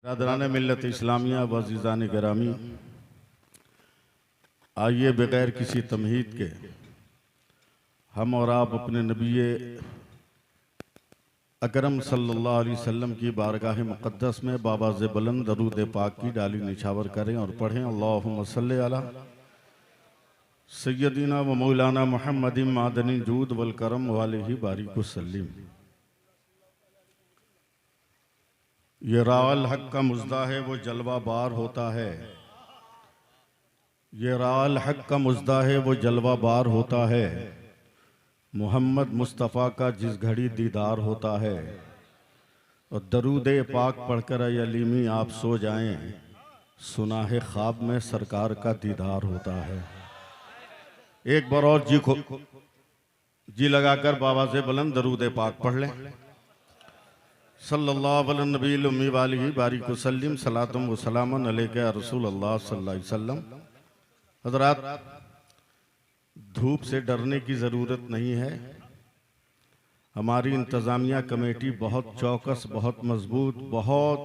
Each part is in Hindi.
रादरान मिल्लत इस्लामिया व अज़ीज़ान गिरामी, आइए बग़ैर किसी तमहीद के हम और आप अपने नबी अकरम सल्लल्लाहु अलैहि वसल्लम की बारगाह मुक़द्दस में बाबाज़ बुलंद दरूद पाक की डाली निछावर करें और पढ़ें अल्लाहुम्मा सल्ली अला सय्यदिना व मौलाना मुहम्मदिन मादनी जूद वल करम वालिही बारिक वसल्लिम। ये राल हक का मुज़दा है वो जलवा बार होता है, ये राल हक का मुज़दा है वो जलवा बार होता है। मोहम्मद मुस्तफ़ा का जिस घड़ी दीदार होता है और दरूद पाक पढ़कर अलीमी आप सो जाएं, सुना है ख्वाब में सरकार का दीदार होता है। एक बार और जी लगाकर बाबा से बुलंद दरूद पाक पढ़ लें। सल्लल्लाहु अलैहि नबील उम्मी वालिही बारिक वसल्लम सलातुम व सलामन अलैका रसूल अल्लाह सल्लल्लाहु अलैहि वसल्लम। हज़रात, धूप से डरने की ज़रूरत नहीं है। हमारी इंतज़ामिया कमेटी बहुत चौकस, बहुत मजबूत, बहुत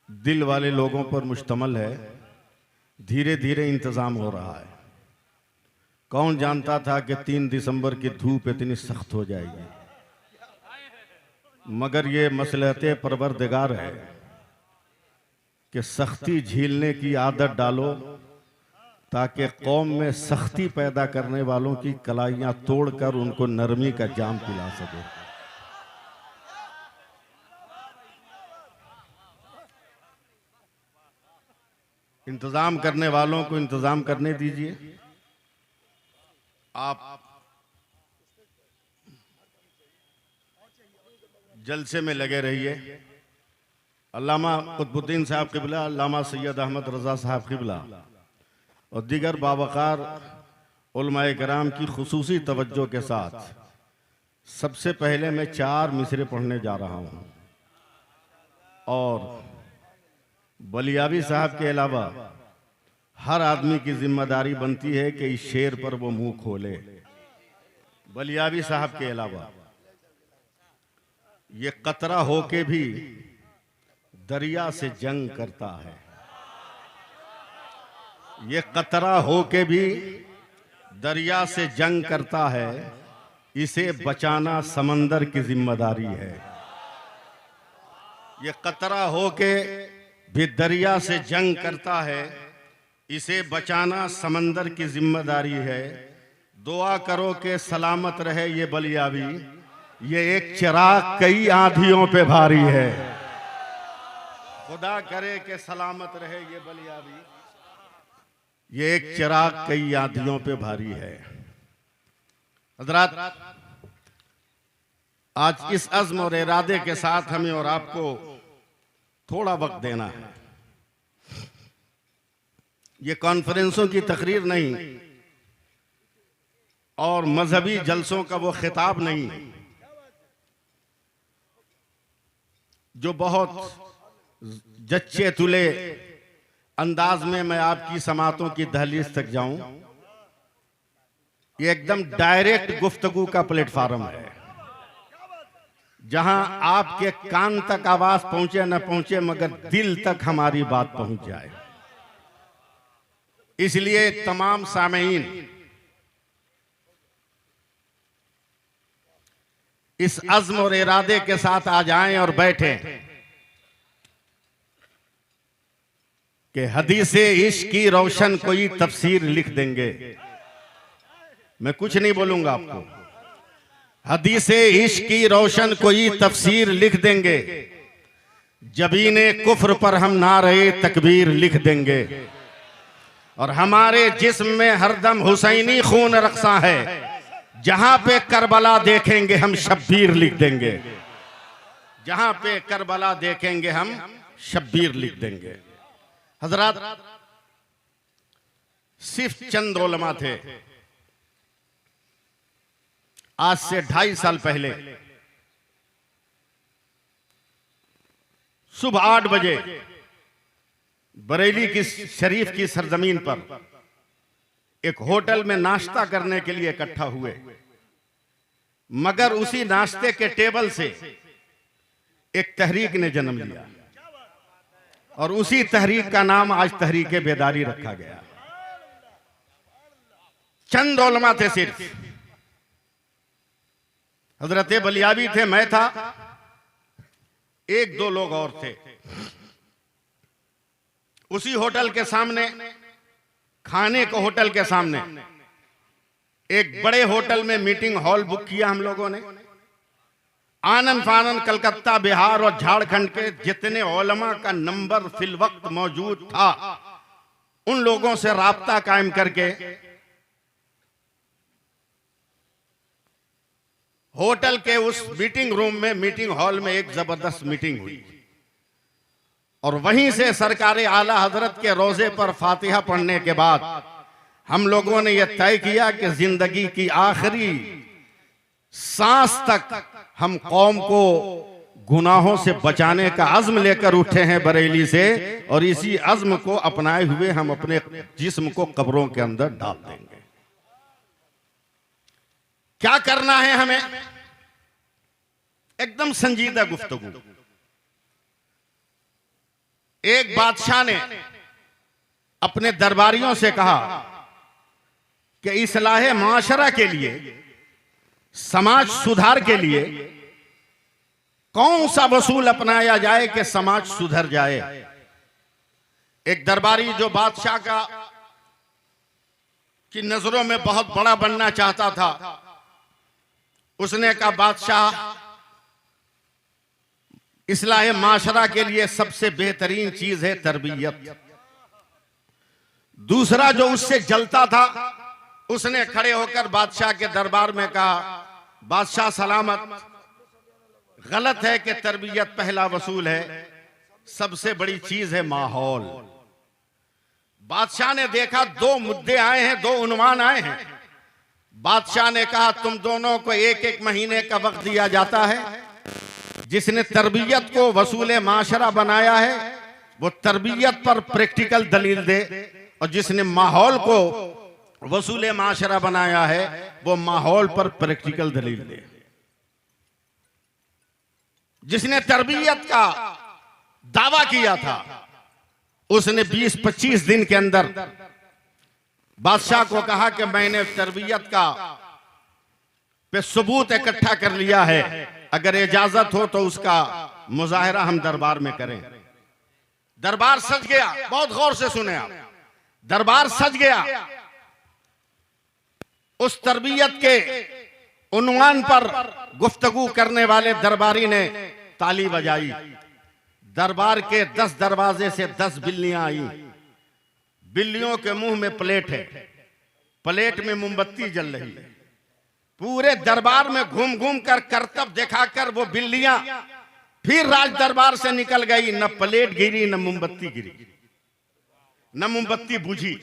दिल वाले लोगों पर मुश्तमल है। धीरे धीरे इंतज़ाम हो रहा है। कौन जानता था कि 3 दिसंबर की धूप इतनी सख्त हो जाएगी, मगर ये मसलहत परवरदिगार है कि सख्ती झेलने की आदत डालो ताकि कौम में सख्ती पैदा करने वालों की कलाइयां तोड़कर उनको नरमी का जाम पिला सके। इंतजाम करने वालों को इंतजाम करने दीजिए। आप जलसे में लगे रहिए। अल्लामा कुतुबुद्दीन साहब क़िबला, अल्लामा सैयद अहमद रज़ा साहब क़िबला और दीगर बावकार उलमाए कराम की खुसूसी तवज्जो के साथ सबसे पहले मैं 4 मिसरे पढ़ने जा रहा हूँ और बलियावी साहब के अलावा हर आदमी की जिम्मेदारी बनती है कि इस शेर पर वो मुंह खोले। बलियावी साहब के अलावा ये कतरा होके भी दरिया से जंग करता है, ये कतरा होके भी दरिया से जंग करता है, इसे बचाना समंदर की जिम्मेदारी है। ये कतरा होके भी दरिया से जंग करता है, इसे बचाना समंदर की जिम्मेदारी है। दुआ करो कि सलामत रहे ये बलियावी, ये एक चिराग कई आंधियों पे भारी है। खुदा करे कि सलामत रहे ये बलियावी, ये एक चिराग कई आंधियों पे भारी है। हज़रात, आज इस अज़्म और इरादे के साथ हमें और आपको थोड़ा वक्त देना है। ये कॉन्फ्रेंसों की तकरीर नहीं और मजहबी जलसों का वो खिताब नहीं जो बहुत जच्चे तुले अंदाज में मैं आपकी समातों की दहलीज तक जाऊं। ये एकदम डायरेक्ट गुफ्तगू का प्लेटफार्म है, जहां आपके कान तक आवाज पहुंचे न पहुंचे मगर दिल तक हमारी बात पहुंच जाए। इसलिए तमाम सामीईन इस अज़्म और इरादे के साथ आ जाएं और बैठें कि हदीसे इश्क की रोशन कोई तफसीर लिख देंगे। मैं कुछ नहीं बोलूंगा आपको। हदीसे इश्क की रोशन कोई तफसीर लिख देंगे, जबीने कुफ्र पर हम नारे तकबीर लिख देंगे और हमारे जिस्म में हरदम हुसैनी खून रक्सा है। जहां पे करबला देखेंगे हम शब्बीर लिख देंगे, जहां पे करबला देखेंगे हम शब्बीर लिख देंगे। हज़रात, सिर्फ चंद उलमा थे आज से 2.5 साल पहले सुबह 8 बजे बरेली की शरीफ की सरजमीन पर एक होटल में नाश्ता करने के लिए इकट्ठा हुए, मगर उसी नाश्ते के टेबल से एक तहरीक ने जन्म लिया। और उसी तहरीक का नाम आज तहरीक बेदारी रखा गया। चंद उलमा थे सिर्फ, हजरत बलियावी थे, मैं था, एक दो लोग और थे। उसी होटल के सामने, खाने को होटल के सामने एक बड़े होटल में मीटिंग हॉल बुक किया हम लोगों ने। आनंद फानंद कलकत्ता, बिहार और झारखंड के जितने उलमा का नंबर फिल वक्त मौजूद था, उन लोगों से राब्ता कायम करके होटल के उस मीटिंग रूम में, मीटिंग हॉल में एक जबरदस्त मीटिंग हुई। और वहीं से सरकार आला हजरत के रोजे पर फातिहा पढ़ने के बाद हम लोगों ने यह तय किया कि जिंदगी की आखिरी सांस तक हम कौम को गुनाहों से बचाने का अज़्म लेकर उठे हैं बरेली से, और इसी अज़्म को अपनाए हुए हम अपने जिस्म को कब्रों के अंदर डाल देंगे। क्या करना है हमें? एकदम संजीदा गुफ्तगू। एक बादशाह ने अपने दरबारियों से कहा कि इस्लाहे माशरा के लिए, समाज सुधार के लिए कौन सा वसूल अपनाया जाए कि समाज सुधर जाए। एक दरबारी जो बादशाह का की नजरों में बहुत बड़ा बनना चाहता था, उसने कहा बादशाह, इस्लाह माशरा के लिए सबसे बेहतरीन चीज है तरबियत। दूसरा जो उससे जलता था, उसने खड़े होकर बादशाह के दरबार में कहा, बादशाह सलामत, गलत है कि तरबियत पहला वसूल है, सबसे बड़ी चीज है माहौल। बादशाह ने देखा दो मुद्दे आए हैं, दो उन्वान आए हैं। बादशाह ने कहा तुम दोनों को एक एक महीने का वक्त दिया जाता है। जिसने तरबियत को वसूल माशरा बनाया है वो तरबियत पर प्रैक्टिकल दलील दे, और जिसने माहौल को वसूल माशरा बनाया है वो माहौल पर प्रैक्टिकल दलील दे। जिसने तरबियत का दावा किया था उसने 20-25 दिन के अंदर बादशाह को कहा कि मैंने तरबियत का पे सबूत इकट्ठा कर लिया है, अगर इजाजत हो तो उसका मुजाहरा हम दरबार में करें। दरबार सज गया, बहुत गौर से सुने आप, दरबार सज गया। उस तरबियत के उन्वान पर गुफ्तगू करने वाले दरबारी ने ताली बजाई। दरबार के 10 दरवाजे से 10 बिल्लियां आई। बिल्लियों के मुंह में प्लेट है, प्लेट में मोमबत्ती जल रही है। पूरे दरबार में घूम घूम कर करतब दिखाकर वो बिल्लियां फिर राज दरबार से निकल गई। न प्लेट गिरी, न मोमबत्ती गिरी, न मोमबत्ती बुझी।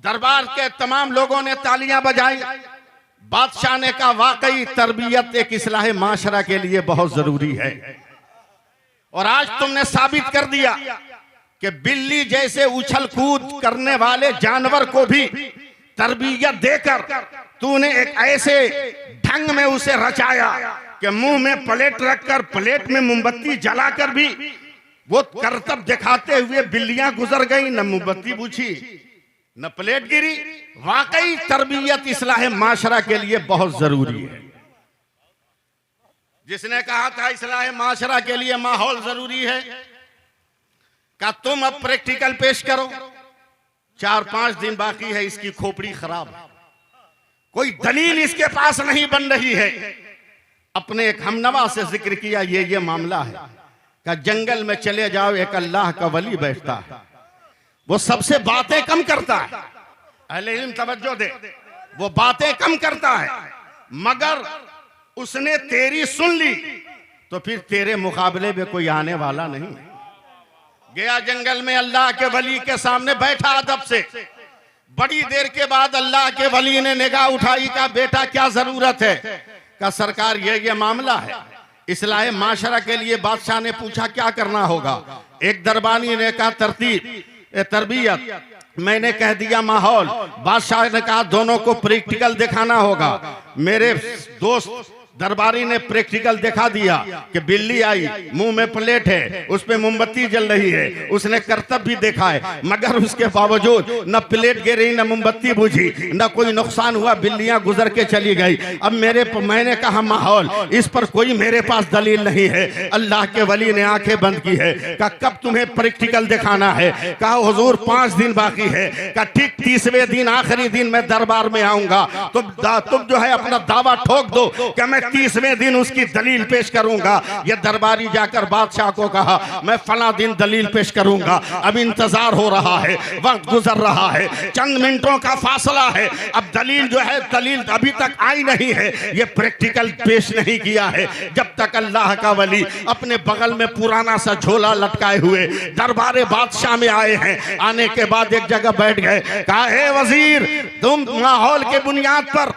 दरबार के तमाम लोगों ने तालियां बजाई। बादशाह ने कहा वाकई तरबियत एक इस्लाह माशरा के लिए बहुत जरूरी है, और आज तुमने साबित कर दिया कि बिल्ली जैसे उछल कूद करने वाले जानवर को भी तरबियत देकर तूने एक ऐसे ढंग में उसे रचाया कि मुंह में प्लेट रखकर प्लेट में मोमबत्ती जलाकर भी वो करतब दिखाते हुए बिल्लियां गुजर गई, न मोमबत्ती बुझी, न प्लेट गिरी। वाकई तरबियत इस्लाह माशरा के लिए बहुत जरूरी है। जिसने कहा था इस्लाह माशरा के लिए माहौल जरूरी है, का तुम अब प्रैक्टिकल पेश करो। 4-5 दिन बाकी है, इसकी खोपड़ी खराब है, कोई दलील इसके पास नहीं बन रही है। अपने एक हमनवा से जिक्र किया ये मामला है, का जंगल में चले जाओ, एक अल्लाह का वली बैठता है, वो सबसे बातें कम करता है। अहले इल्म तवज्जो दे, वो बातें कम करता है, मगर उसने तेरी सुन ली तो फिर तेरे मुकाबले में कोई आने वाला नहीं। गया जंगल में, अल्लाह के वली के सामने बैठा अदब से। बड़ी देर के बाद अल्लाह के वली ने निगाह उठाई, का बेटा क्या जरूरत है? का सरकार ये मामला है, इस्लाह माशरा के लिए। बादशाह ने पूछा क्या करना होगा? एक दरबानी ने कहा तरबियत, मैंने कह दिया माहौल। बादशाह ने कहा दोनों को प्रैक्टिकल दिखाना होगा। मेरे दोस्त दरबारी ने प्रैक्टिकल दिखा दिया कि बिल्ली आई, मुंह में प्लेट है, उस पे मोमबत्ती जल रही है, उसने करतब भी देखा है, मगर उसके बावजूद न प्लेट गिरी न मोमबत्ती बुझी, न कोई नुकसान हुआ, बिल्लियां गुजर के चली गई। अब मैंने कहा माहौल, इस पर कोई मेरे पास दलील नहीं है। अल्लाह के वली ने आंखें बंद की है, कहा कब तुम्हें प्रैक्टिकल दिखाना है? कहा हुजूर 5 दिन बाकी है। कहा ठीक 30वें दिन आखिरी दिन मैं दरबार में आऊंगा, तुम जो है अपना दावा ठोक दो कि मैं 30वें दिन उसकी दलील पेश करूंगा। यह दरबारी जाकर बादशाह को कहा मैं फला दिन दलील पेश करूंगा। अब इंतजार हो रहा है, वक्त गुजर रहा है, चंद मिनटों का फासला है, अब दलील जो है दलील अभी तक आई नहीं है, ये प्रैक्टिकल पेश नहीं किया है। जब तक अल्लाह का वली अपने बगल में पुराना सा झोला लटकाए हुए दरबारे बादशाह में आए हैं, आने के बाद एक जगह बैठ गए। कहा हे वजीर, तुम माहौल के बुनियाद पर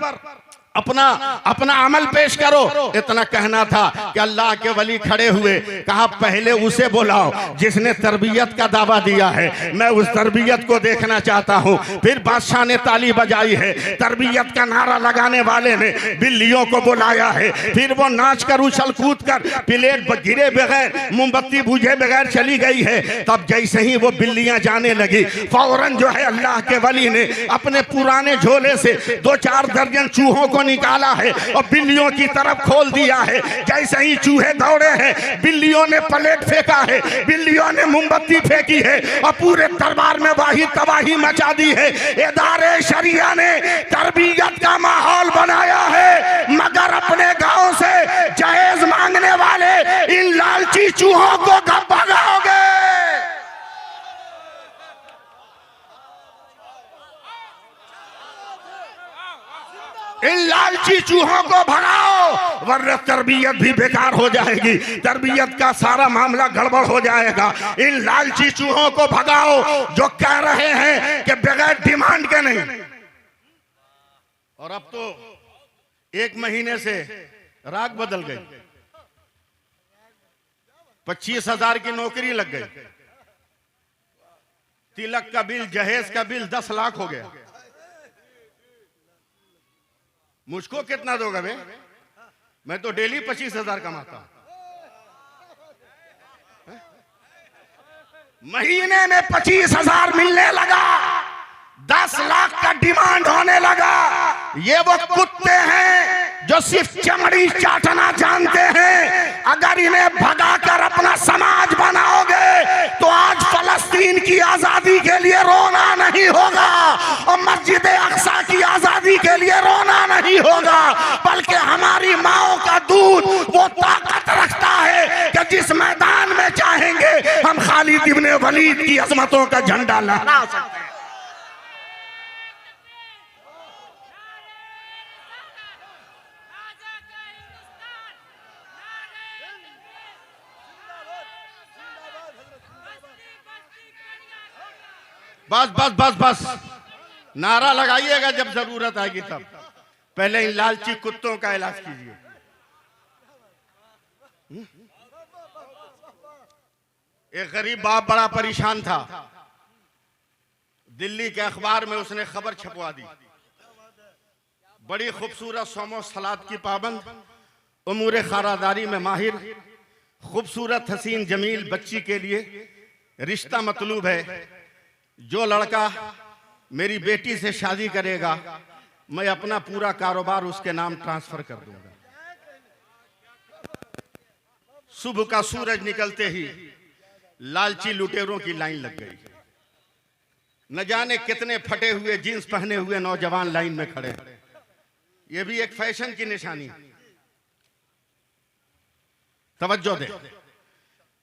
अपना अमल पेश करो। इतना कहना था कि अल्लाह के वली खड़े हुए, कहा पहले उसे बुलाओ जिसने तरबियत का दावा दिया है, मैं उस तरबियत को देखना चाहता हूं। फिर बादशाह ने ताली बजाई है, तरबियत का नारा लगाने वाले ने बिल्लियों को बुलाया है, फिर वो नाच कर उछल कूद कर प्लेट गिरे बगैर मोमबत्ती बुझे बगैर चली गई है। तब जैसे ही वो बिल्लियां जाने लगी, फौरन जो है अल्लाह के वली ने अपने पुराने झोले से 2-4 दर्जन चूहों को निकाला है और बिल्लियों की तरफ खोल दिया है। जैसे ही चूहे दौड़े हैं, बिल्लियों ने प्लेट फेंका है, बिल्लियों ने मोमबत्ती फेंकी है और पूरे दरबार में वाही तबाही मचा दी है। इदारे शरिया ने तरबियत का माहौल बनाया है, मगर अपने गांव से जहेज मांगने वाले इन लालची चूहों को कब भगाओगे? इन लालची चूहों को भगाओ, वरना तरबियत भी बेकार हो जाएगी, तरबियत का सारा मामला गड़बड़ हो जाएगा। इन लालची चूहों को भगाओ जो कह रहे हैं कि बगैर डिमांड के नहीं। और अब तो 1 महीने से राग बदल गई, 25,000 की नौकरी लग गई, तिलक का बिल, जहेज का बिल 10 लाख हो गया। मुझको कितना दोगे बे? मैं तो डेली 25,000 कमाता हूं। महीने में 25,000 मिलने लगा, 10 लाख का डिमांड होने लगा। ये वो कुत्ते हैं जो सिर्फ चमड़ी चाटना जानते हैं। अगर इन्हें भगाकर अपना समाज बनाओगे तो आज फलस्तीन की आजादी के लिए रोना नहीं होगा और मस्जिद अक्सा की आजादी के लिए रोना नहीं होगा, बल्कि हमारी माओ का दूध वो ताकत रखता है कि जिस मैदान में चाहेंगे हम खालिद इब्ने वलीद की अजमतों का झंडा लहरा सकते हैं। बस बस बस बस, नारा लगाइएगा जब जरूरत आएगी तब। पहले इन लालची कुत्तों का इलाज कीजिए। एक गरीब बाप बड़ा परेशान था, दिल्ली के अखबार में उसने खबर छपवा दी, बड़ी खूबसूरत सोमो सलात की पाबंद, उमूर खारादारी में माहिर, खूबसूरत हसीन जमील बच्ची के लिए रिश्ता मतलूब है। जो लड़का मेरी बेटी से शादी करेगा मैं अपना पूरा कारोबार उसके नाम ट्रांसफर कर दूंगा। सुबह का सूरज निकलते ही लालची लुटेरों की लाइन लग गई। न जाने कितने फटे हुए जींस पहने हुए नौजवान लाइन में खड़े हैं। यह भी एक फैशन की निशानी। तवज्जो दे,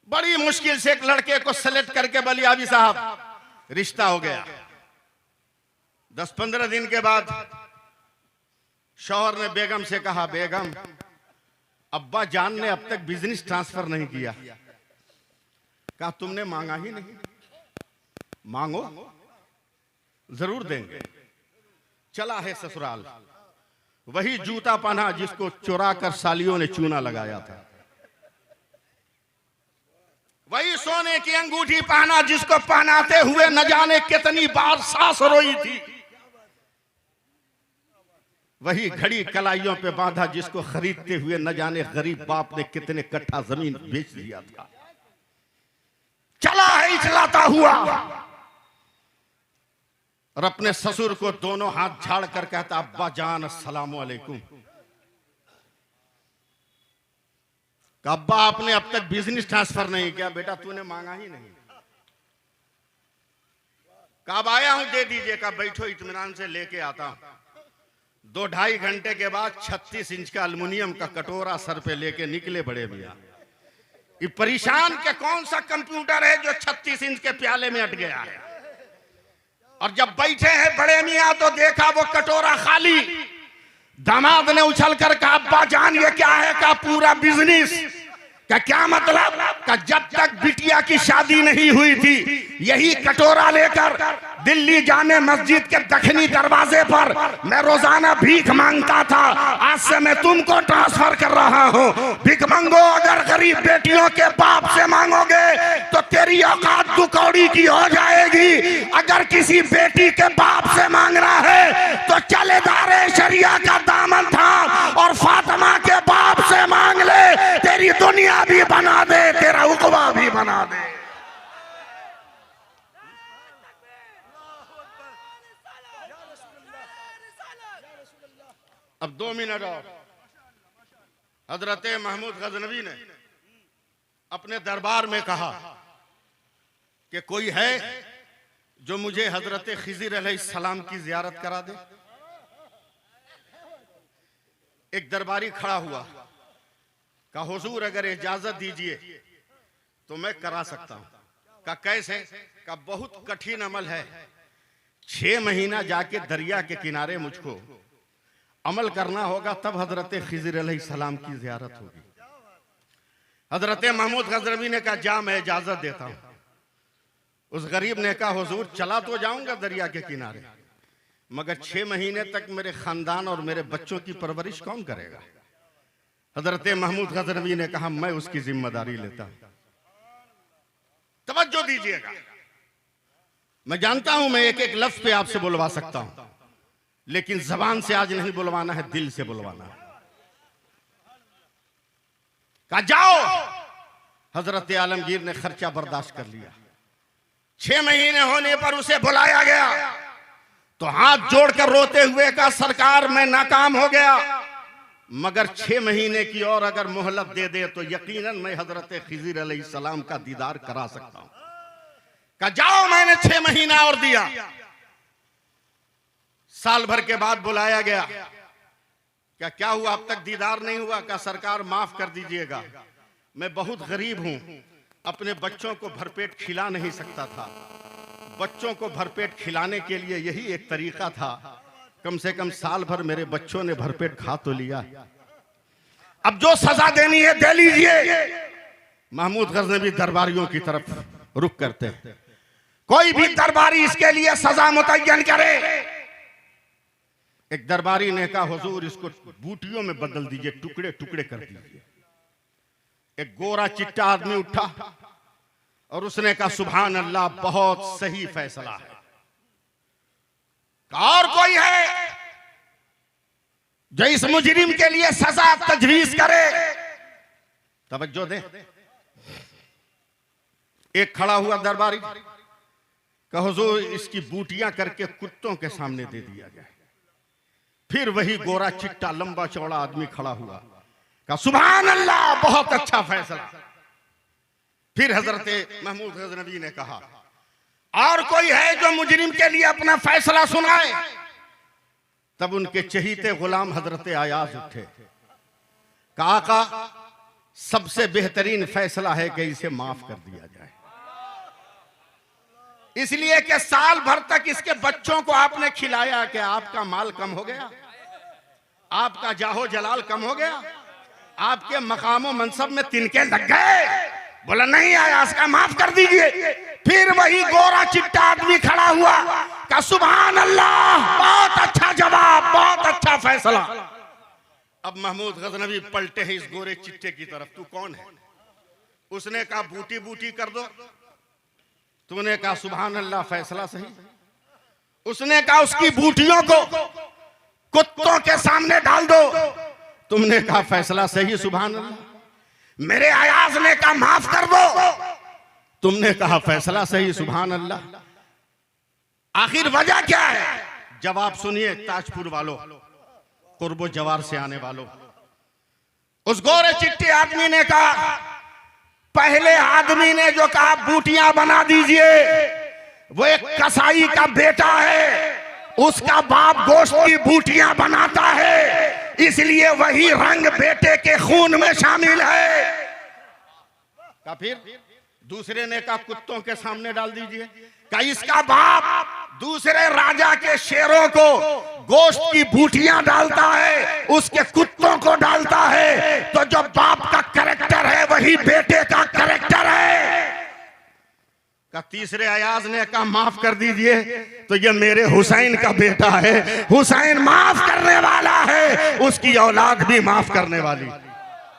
बड़ी मुश्किल से एक लड़के को सेलेक्ट करके बोली अभी साहब रिश्ता हो गया। 10-15 दिन के बाद शौहर ने बेगम से कहा, बेगम अब्बा जान ने अब तक बिजनेस ट्रांसफर नहीं किया। कहा तुमने मांगा ही नहीं, मांगो जरूर देंगे। चला है ससुराल, वही जूता पहना जिसको चुरा कर सालियों ने चूना लगाया था, वही सोने की अंगूठी पहना जिसको पहनाते हुए न जाने कितनी बार सास रोई थी, वही घड़ी कलाइयों पे बांधा जिसको खरीदते हुए न जाने गरीब बाप ने कितने कट्ठा जमीन बेच दिया था। चला है इचलाता हुआ और अपने ससुर को दोनों हाथ झाड़ कर कहता, अब्बा जान अस्सलाम वालेकुम। अब्बा आपने अब तक बिजनेस ट्रांसफर नहीं किया। बेटा तूने मांगा ही नहीं। कब आया हूं दे दीजिए। कब बैठो इत्मीनान से लेके आता हूं। 2-2.5 घंटे के बाद 36 इंच का एल्युमिनियम का कटोरा सर पे लेके निकले बड़े मियां। ये परेशान के कौन सा कंप्यूटर है जो 36 इंच के प्याले में अट गया है। और जब बैठे हैं बड़े मियां तो देखा वो कटोरा खाली। दामाद ने उछल कर कहा, अब्बा जान ये क्या है? का पूरा बिजनेस। क्या मतलब? का जब तक बिटिया की शादी नहीं हुई थी यही कटोरा लेकर दिल्ली जामे मस्जिद के दक्षिणी दरवाजे पर मैं रोजाना भीख मांगता था। आज से मैं तुमको ट्रांसफर कर रहा हूँ। भीख मांगो, अगर गरीब बेटियों के बाप से मांगोगे तो तेरी औकात दुकौड़ी की हो जाएगी। अगर किसी बेटी के बाप से मांगना है तो चलेदारे शरिया का दामन था और फातिमा के बाप से मांग ले, तेरी दुनिया भी बना दे, तेरा उकबा भी बना दे। अब 2 मिनट और। हजरत महमूद गजनवी ने अपने दरबार में कहा कि कोई है जो मुझे हजरत खिज़िर अलैहिस्सलाम की जियारत करा दे। एक दरबारी खड़ा हुआ, कहा हुजूर अगर इजाजत दीजिए तो मैं करा सकता हूं। कहा कैसे? कहा बहुत कठिन अमल है। 6 महीना जाके दरिया के किनारे मुझको अमल करना होगा, तब हजरत खिज़िर अलैहिस्सलाम की जियारत होगी। हजरत महमूद गजनवी ने कहा जा मैं इजाजत देता हूं। उस गरीब ने कहा हुजूर चला तो जाऊंगा दरिया के किनारे, मगर 6 महीने तक मेरे खानदान और मेरे बच्चों की परवरिश कौन करेगा? हजरत महमूद गजनवी ने कहा मैं उसकी जिम्मेदारी लेता हूं। तवज्जो दीजिएगा, मैं जानता हूं मैं एक एक लफ्ज पे आपसे बुलवा सकता हूं, लेकिन जबान से आज नहीं बुलवाना है, दिल से बुलवाना है। कहा जाओ। हजरत आलमगीर ने खर्चा बर्दाश्त कर लिया। 6 महीने होने पर उसे बुलाया गया तो हाथ जोड़कर रोते हुए कहा सरकार मैं नाकाम हो गया, मगर 6 महीने की और अगर मोहलत दे दे तो यकीनन मैं हजरत खिज़िर अलैहिस्सलाम का दीदार करा सकता हूं। कहा जाओ। मैंने 6 महीना और दिया। साल भर के बाद बुलाया गया। क्या हुआ? अब तक दीदार नहीं हुआ? का सरकार माफ कर दीजिएगा, मैं बहुत गरीब हूं, अपने बच्चों को भरपेट खिला नहीं सकता था। बच्चों को भरपेट खिलाने के लिए यही एक तरीका था, कम से कम साल भर मेरे बच्चों ने भरपेट खा तो लिया। अब जो सजा देनी है दे लीजिए। महमूद गजनवी दरबारियों की तरफ रुख करते हैं। कोई भी दरबारी इसके लिए सजा मुतय्यन करे। एक दरबारी ने कहा हुजूर इसको बूटियों में बदल दीजिए, टुकड़े टुकड़े कर दीजिए। एक गोरा चिट्टा आदमी उठा और उसने कहा सुभान अल्लाह, बहुत सही फैसला है। और कोई है जो इस मुजरिम के लिए सजा तजवीज करे? तवज्जो दे। एक खड़ा हुआ दरबारी, कहा हुजूर इसकी बूटियां करके कुत्तों के सामने दे दिया जाए। फिर वही गोरा चिट्टा लंबा चौड़ा आदमी खड़ा हुआ, कहा सुभान अल्लाह, बहुत अच्छा फैसला। फिर हजरत महमूद गजनवी ने कहा और कोई है जो मुजरिम के लिए अपना फैसला सुनाए? तब उनके चहीते गुलाम हजरत आयाज उठे, कहा आका सबसे बेहतरीन फैसला है कि इसे माफ कर दिया जाए, इसलिए कि साल भर तक इसके बच्चों को आपने खिलाया कि आपका माल कम हो गया, आपका जाहो जलाल कम हो गया, आपके मकाम मनसब में तिनके लग गए। बोला नहीं आया, इसका माफ कर दीजिए। फिर वही गोरा चिट्टा आदमी खड़ा हुआ, कहा सुभान अल्लाह, बहुत अच्छा जवाब, बहुत अच्छा फैसला। अब महमूद गजनवी पलटे हैं इस गोरे चिट्टे की तरफ, तू कौन है? उसने कहा बूटी बूटी कर दो। तूने कहा सुभान अल्लाह, फैसला सही। उसने कहा उसकी बूटियों को कुत्तों के सामने डाल दो। तुमने कहा फैसला सही, सुभान अल्लाह। मेरे अयाज ने कहा माफ कर दो, तुमने कहा फैसला सही, सुभान अल्लाह। आखिर वजह क्या है? जवाब सुनिए ताजपुर वालों, कुर्बो जवार से आने वालों। उस गोरे चिट्टे आदमी ने कहा, पहले आदमी ने जो कहा बूटियां बना दीजिए, वो एक कसाई का बेटा है, उसका बाप गोश्त की बूटियां बनाता है, इसलिए वही रंग बेटे के खून में शामिल है। का फिर दूसरे ने कहा कुत्तों के सामने डाल दीजिए। का इसका बाप दूसरे राजा के शेरों को गोश्त की बूटियां डालता है, उसके कुत्तों को डालता है, तो जो बाप का कैरेक्टर है वही बेटे का कैरेक्टर है। का तीसरे अयाज ने कहा माफ कर दीजिए, तो ये मेरे हुसैन का बेटा है, हुसैन माफ करने वाला है, उसकी औलाद भी माफ करने वाली।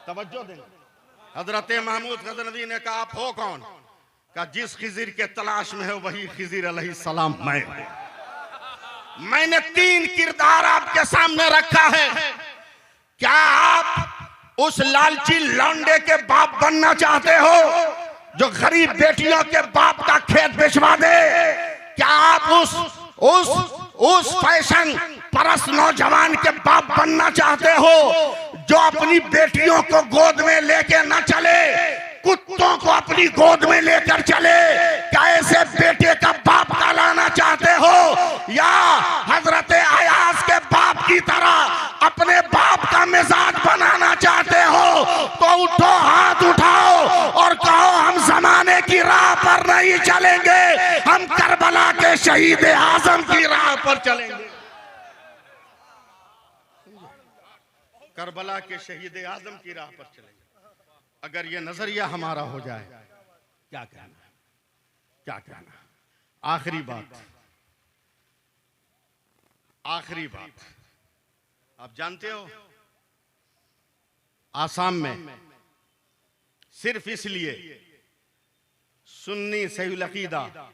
तवज्जो दें। हजरत महमूद गजनवी ने कहा आप हो कौन? का जिस खिजिर के तलाश में हो वही खिजिर अलैहिस्सलाम मैं हूं। मैंने 3 किरदार आपके सामने रखा है। क्या आप उस लालची लौंडे के बाप बनना चाहते हो जो गरीब बेटियों के बाप का खेत बेचवा दे? क्या आप उस फैशन परस नौजवान के बाप बनना चाहते हो जो अपनी बेटियों को गोद में लेके न चले, कुत्तों को अपनी गोद में लेकर चले? क्या ऐसे बेटे का बाप कहलाना चाहते हो, या हजरत अयाज के बाप की तरह अपने बाप का मिजाज बनाना चाहते हो? तो उठो, हाथ उठाओ और कहो हम जमाने की राह पर नहीं चलेंगे, हम करबला के शहीद आजम की राह पर चलेंगे। करबला के शहीद आजम की राह पर चलेंगे। अगर ये नजरिया हमारा हो जाए, क्या कहना, क्या कहना। आखिरी बात, आखिरी बात, आप जानते हो आसाम में सिर्फ इसलिए सुन्नी सहीउल अकीदा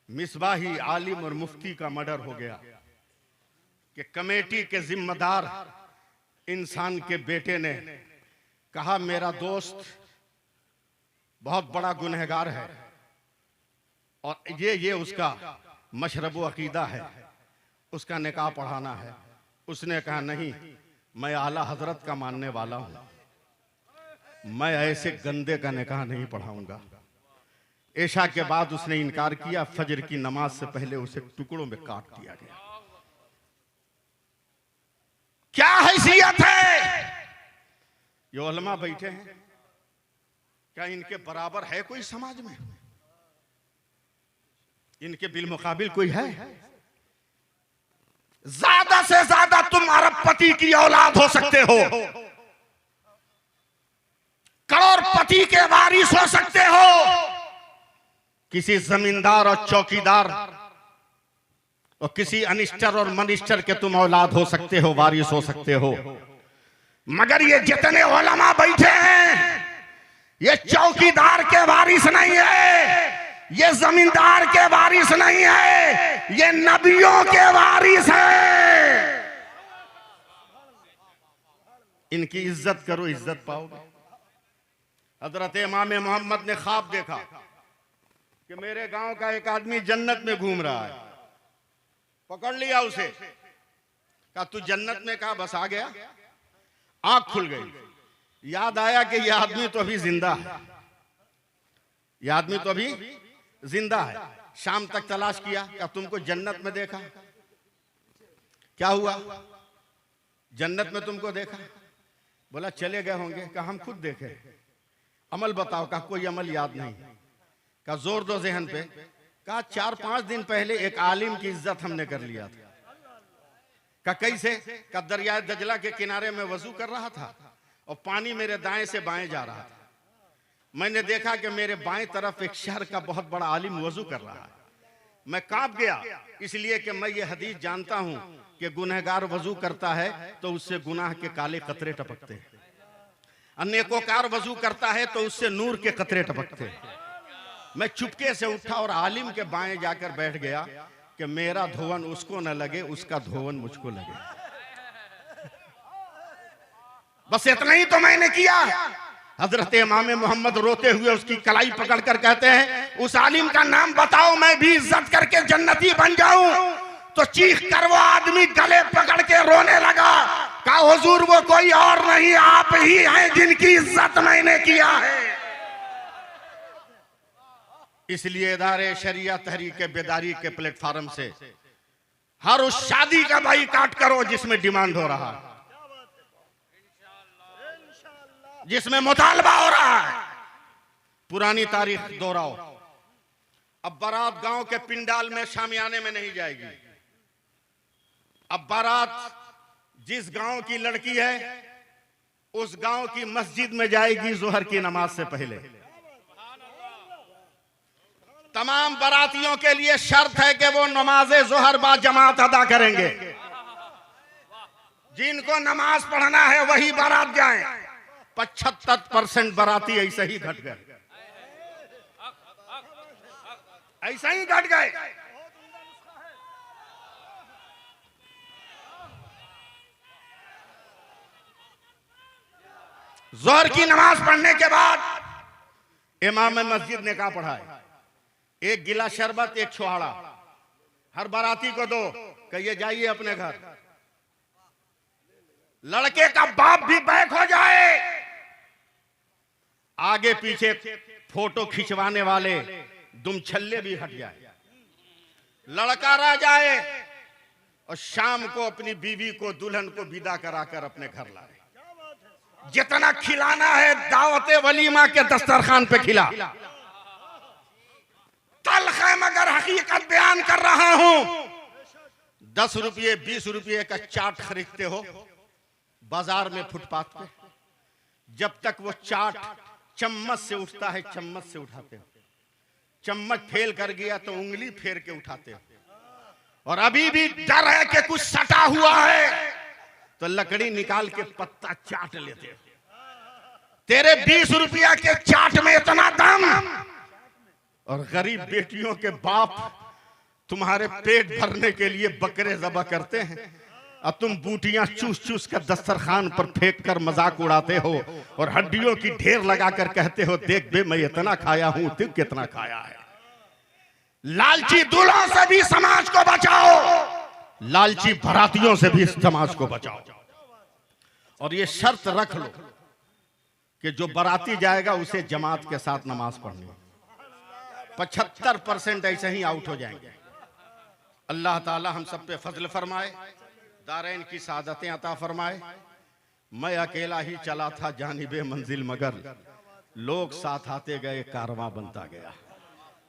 मिसबाही आलिम और मुफ्ती का मर्डर हो गया कि कमेटी के जिम्मेदार इंसान के बेटे ने कहा मेरा दोस्त बहुत बड़ा गुनहगार है और ये उसका मशरब अकीदा है, उसका निकाह पढ़ाना है। उसने कहा नहीं, मैं आला हजरत का मानने वाला हूं, मैं ऐसे गंदे का निकाह नहीं पढ़ाऊंगा। ऐशा के बाद उसने इनकार किया, फजर की नमाज से पहले उसे टुकड़ों में काट दिया गया। क्या हैसियत है? ये उलमा बैठे हैं, क्या इनके बराबर है कोई समाज में? इनके बिलमुकाबिल कोई है? ज्यादा से ज्यादा तुम अरबपति की औलाद हो सकते हो, करोड़पति के वारिस हो सकते हो, किसी जमींदार और चौकीदार और किसी अनिस्टर और मनिस्टर के तुम औलाद हो सकते हो, वारिस हो सकते हो। मगर ये जितने उलमा बैठे हैं, ये चौकीदार के वारिस नहीं है, ये जमींदार के वारिस नहीं है, ये नबियों के वारिस है। इनकी इज्जत करो, इज्जत पाओगे। हजरत इमाम मोहम्मद ने ख्वाब देखा कि मेरे गांव का एक आदमी जन्नत में घूम रहा है। पकड़ लिया उसे, कहा तू जन्नत में? कहा बस आ गया। आंख खुल गई, याद आया कि यह आदमी तो अभी जिंदा है, यह आदमी तो अभी जिंदा है। शाम तक तलाश किया, क्या तुमको जन्नत में देखा? क्या हुआ? जन्नत में तुमको देखा? बोला चले गए होंगे। कहा हम खुद देखे। अमल बताओ? कहा कोई अमल याद नहीं। कहा जोर दो जहन पे। कहा 4-5 दिन पहले एक आलिम की इज्जत हमने कर लिया था। का कैसे? का दरियाए दजला के किनारे में वजू कर रहा था और पानी मेरे दाएं से बाएं जा रहा था। मैंने देखा कि मेरे बाएं तरफ एक शहर का बहुत बड़ा आलिम वजू कर रहा है। मैं कांप गया, इसलिए कि मैं ये हदीस जानता हूं कि गुनहगार वजू करता है तो उससे गुनाह के काले कतरे टपकते हैं, नेकोकार वजू करता है तो उससे नूर के कतरे टपकते हैं। मैं चुपके से उठा और आलिम के बाएं जाकर बैठ गया कि मेरा धोवन उसको न लगे, उसका धोवन मुझको लगे। बस इतना ही तो मैंने किया। हजरत इमाम मोहम्मद रोते हुए उसकी कलाई पकड़कर कहते हैं, उस आलिम का नाम बताओ, मैं भी इज्जत करके जन्नती बन जाऊं। तो चीख कर वो आदमी गले पकड़ के रोने लगा। कहा, हुजूर वो कोई और नहीं, आप ही हैं जिनकी इज्जत मैंने किया है। इसलिए इदारे शरिया तहरीक बेदारी के प्लेटफार्म से हर उस शादी का बाइकाट करो जिसमें डिमांड हो रहा है, जिसमें मुतालबा हो रहा है। पुरानी तारीख दोहराओ। अब बारात गांव के पिंडाल में शामियाने में नहीं जाएगी। अब बारात जिस गांव की लड़की है उस गांव की मस्जिद में जाएगी जोहर की नमाज से पहले। तमाम बारातियों के लिए शर्त है कि वो नमाज़े जोहर बा जमात अदा करेंगे। जिनको नमाज पढ़ना है वही बारात जाएं। 75% बाराती ऐसे ही घट गए, ऐसा ही घट गए। जोहर की नमाज पढ़ने के बाद इमाम मस्जिद ने कहा पढ़ाए, एक गिला शरबत एक छुहाड़ा हर बाराती को दो, कहिए जाइए अपने घर। लड़के का बाप भी बैक हो जाए, आगे पीछे फोटो खिंचवाने वाले दुमछल्ले भी हट जाए, लड़का रह जाए और शाम को अपनी बीवी को दुल्हन को विदा कराकर अपने घर लाए। जितना खिलाना है दावते वलीमा के दस्तरखान पे खिला। तल्ख है मगर हकीकत बयान कर रहा हूं। 10 रुपये 20 रुपये का चाट खरीदते हो बाजार में फुटपाथ पे, जब तक वो चाट चम्मच से उठता है चम्मच से उठाते हो, चम्मच फेल कर गया तो उंगली फेर के उठाते हो, और अभी भी डर है कि कुछ सटा हुआ है तो लकड़ी निकाल के पत्ता चाट लेते हो। तेरे 20 रुपया के चाट में इतना दम, और गरीब बेटियों के बाप तुम्हारे पेट भरने के लिए बकरे ज़बह करते हैं और तुम बूटियां चूस चूस कर दस्तरखान पर फेंक कर मजाक उड़ाते हो और हड्डियों की ढेर लगाकर कहते हो, देख बे मैं इतना खाया हूं, तू कितना खाया है। लालची दूल्हों से भी समाज को बचाओ, लालची बरातियों से भी समाज को बचाओ। और ये शर्त रख लो कि जो बराती जाएगा उसे जमात के साथ नमाज पढ़नी। 75% ऐसे ही आउट हो जाएंगे। अल्लाह ताला हम सब पे फजल फरमाए, दारैन की सादतें अता फरमाए। मैं अकेला ही चला था जानिबे मंजिल, मगर लोग साथ आते गए कारवां बनता गया।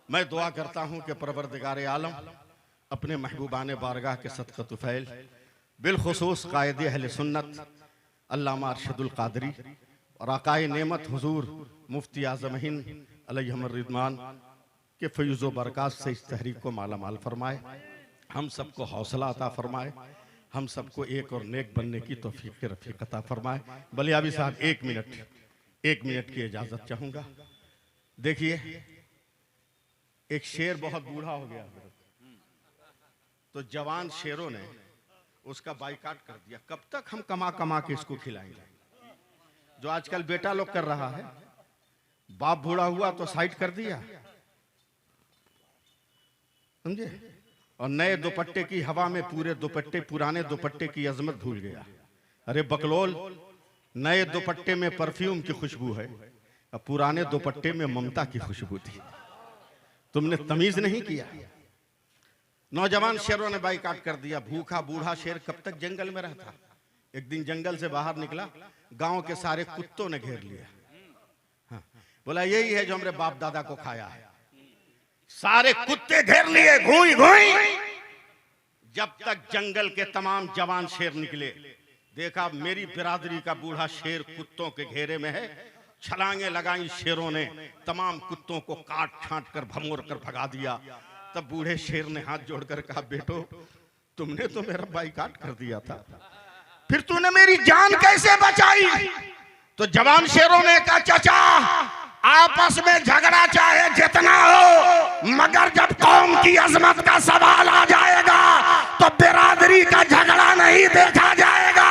मैं दुआ करता हूं कि परवरदिगार आलम अपने महबूबान बारगाह के सदक़े तुफ़ैल बिलखुसूस कायदे अहले सुन्नत अल्लामा अरशदुल क़ादरी और आकाए नेमत हुजूर मुफ्ती आज़म हिंद अलैहिम रिज़वान के फ़ैज़ व बरक़ात से इस तहरीक को माला माल फरमाए। हम सबको हौसला अता फरमाए, हम सबको एक और नेक बनने की तौफीक रफ़ीक अता फरमाए। बलियाबी साहब एक मिनट की इजाज़त चाहूँगा। देखिए एक शेर बहुत बूढ़ा हो गया तो जवान शेरों ने उसका बाइकाट कर दिया। कब तक हम कमा कमा के इसको खिलाएंगे? जो आजकल बेटा लोग कर रहा है, बाप बूढ़ा हुआ तो साइड कर दिया, समझे, और नए दुपट्टे की हवा में पूरे दुपट्टे पुराने दुपट्टे की अजमत भूल गया। अरे बकलोल, नए दुपट्टे में परफ्यूम की खुशबू है और पुराने दुपट्टे में ममता की खुशबू थी। तुमने तमीज नहीं किया। नौजवान शेरों ने बाइकाट कर दिया। भूखा बूढ़ा शेर कब तक जंगल में रहता? एक दिन जंगल से बाहर निकला, गांव के सारे कुत्तों ने घेर लिया। हाँ, बोला यही है जो हमारे बाप दादा को खाया है। सारे कुत्ते घेर लिए, घूई घूई, जब तक जंगल के तमाम जवान शेर निकले। देखा मेरी बिरादरी का बूढ़ा शेर कुत्तों के घेरे में है। छलांगे लगाई शेरों ने, तमाम कुत्तों को काट छांट कर भमोर कर भगा दिया। तब बूढ़े शेर ने हाथ जोड़कर कहा, बेटो तुमने तो मेरा बाइकाट कर दिया था, फिर तूने मेरी जान कैसे बचाई? तो जवान शेरों ने कहा, चाचा आपस में झगड़ा चाहे जितना हो, मगर जब कौम की अजमत का सवाल आ जाएगा तो बिरादरी का झगड़ा नहीं देखा जाएगा,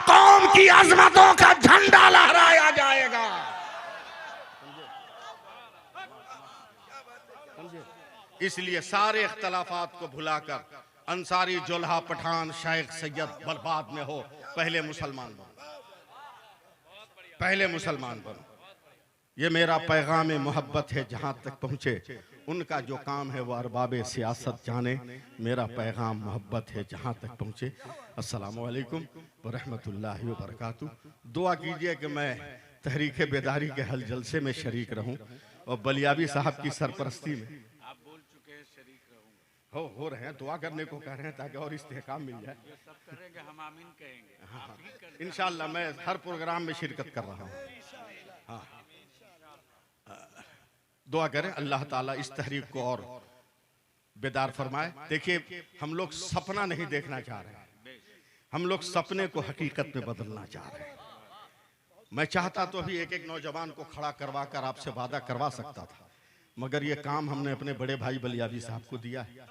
कौम की अजमतों का झंडा इसलिए सारे इख्तलाफात को भुलाकर अंसारी, जोल्हा, पठान, शेख, सैयद बर्बाद में हो, पहले मुसलमान बनो, पहले मुसलमान बनो। ये मेरा पैगाम मोहब्बत है जहां तक पहुंचे, उनका जो काम है वो अरबाब सियासत जाने, मेरा पैगाम मोहब्बत है जहां तक पहुंचे। अस्सलामु अलैकुम व रहमतुल्लाहि व बरकातहू। दुआ कीजिए कि मैं तहरीक बेदारी के हल जलसे में शरीक रहूं और बलियाबी साहब की सरपरस्ती में। आप बोल चुके हैं शरीक रहूंगा, हो रहे हैं, दुआ करने को कह रहे हैं ताकि और इस्तेहकाम मिल जाए। जो सब करेंगे हम आमीन कहेंगे। आप ही करें। इंशाअल्लाह मैं हर प्रोग्राम में शिरकत कर रहा हूँ। हाँ, दुआ करें अल्लाह ताला इस तहरीक को और बेदार फरमाए। देखिए, हम लोग सपना नहीं देखना चाह रहे हैं, हम लोग सपने को हकीकत में बदलना चाह रहे हैं। मैं चाहता तो भी एक एक नौजवान को खड़ा करवा कर आपसे वादा करवा सकता था, मगर ये काम हमने अपने बड़े भाई बलियाबी साहब को दिया है,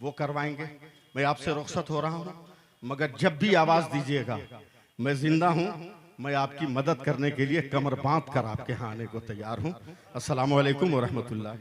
वो करवाएंगे। मैं आपसे रुखसत हो रहा हूँ, मगर जब भी आवाज दीजिएगा मैं जिंदा हूँ, मैं आपकी मदद करने के लिए कमर बांध कर आपके यहाँ आने को तैयार हूँ। अस्सलामु अलैकुम व रहमतुल्लाह।